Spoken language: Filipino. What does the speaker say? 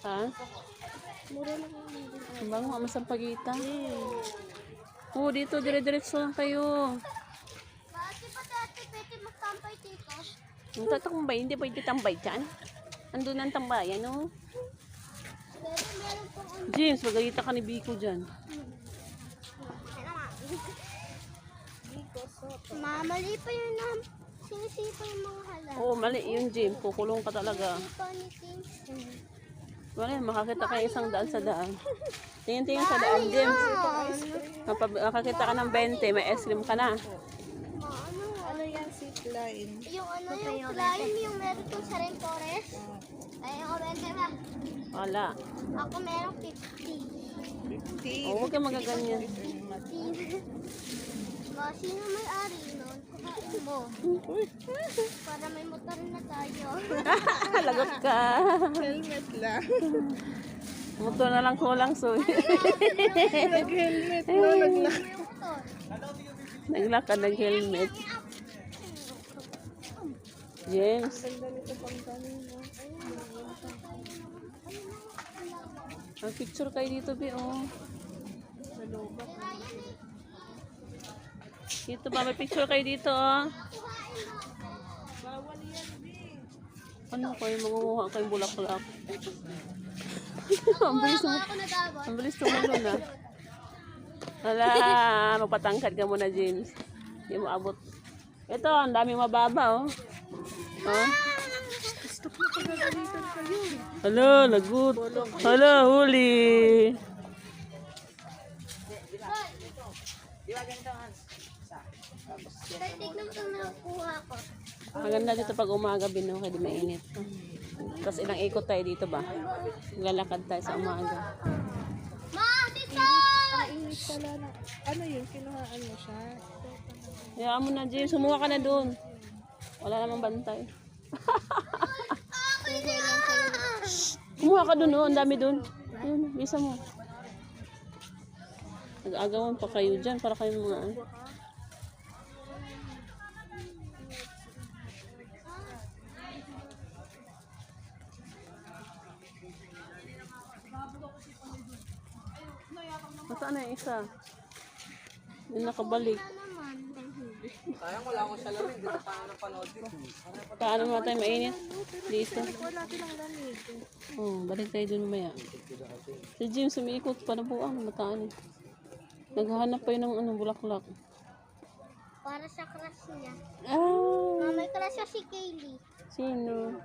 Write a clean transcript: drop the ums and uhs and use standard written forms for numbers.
Ha? Mura lang ang din. Ang bango, ang masampagita. Oo, dito, dire-diretso lang kayo. Bakit pa dati pwede magtampay dito? Ang tatakbay, hindi pwede tambay dyan. Andun ang tambayan, no? Pero meron pong James, magalita ka ni Biko dyan. Mali pa yun na sinisipa yung mga halang. Oo, mali yun, James. Kukulong ka talaga. Sinisipa ni James. Wala, makakita ka isang daan sa daan. Tingin-tingin sa daan, James. Makakita ka ng 20, may ice cream ka na. Ano yan, zipline? Yung ano, yung climb, yung meron kong sa rainforest. Ay, ako 20 ba? Wala. Ako meron 50. Oo, huwag ka magaganyan. 50. Sino may-ari nun? Kuhain mo. Para may motor na tayo. Lagot ka. Helmet lang. Motor na lang kulang, so. Nag-helmet mo, naglak. May motor. Naglakad, nag-helmet. James. Ang picture kayo dito, Bi, oh. Dito ba, may picture kayo dito, oh. Ano kayo, mangunguha kayong bulaklak. Ang bilis mo. Ako nagabot. Ang bilis tumulong na. Wala, magpatangkad ka muna, James. Hindi mo abot. Ito, ang daming mababa, oh. Oh. Hala, lagot. Hala, huli. Tignan mo itong nakuha ko. Maganda dito pag umaga, Bino, kaya di mainit. Tapos ilang ikot tayo dito ba? Lalakad tayo sa umaga. Ma, dito! Init pala na. Ano yun? Kinuhaan mo siya? Hayaan mo na, James. Sumuha ka na doon. Wala namang bantay. Kumuha ka doon, oh. Ang dami doon. Ayun, bisa mo. Nag-agawan pa kayo dyan para kayo mga ano. Nasaan na yung isa? Yung nakabalik. Sayang wala akong salamin, dito pa nga napanood dito. Paano naman tayo mainit? Dito. Wala silang lamig. Oh, balik tayo dun mamaya. Si James umiikot pa na po ang mataan. Naghahanap pa yun ng ano, bulaklak. Para sa crush niya. Ah, May crush siya si Kaylee. sino?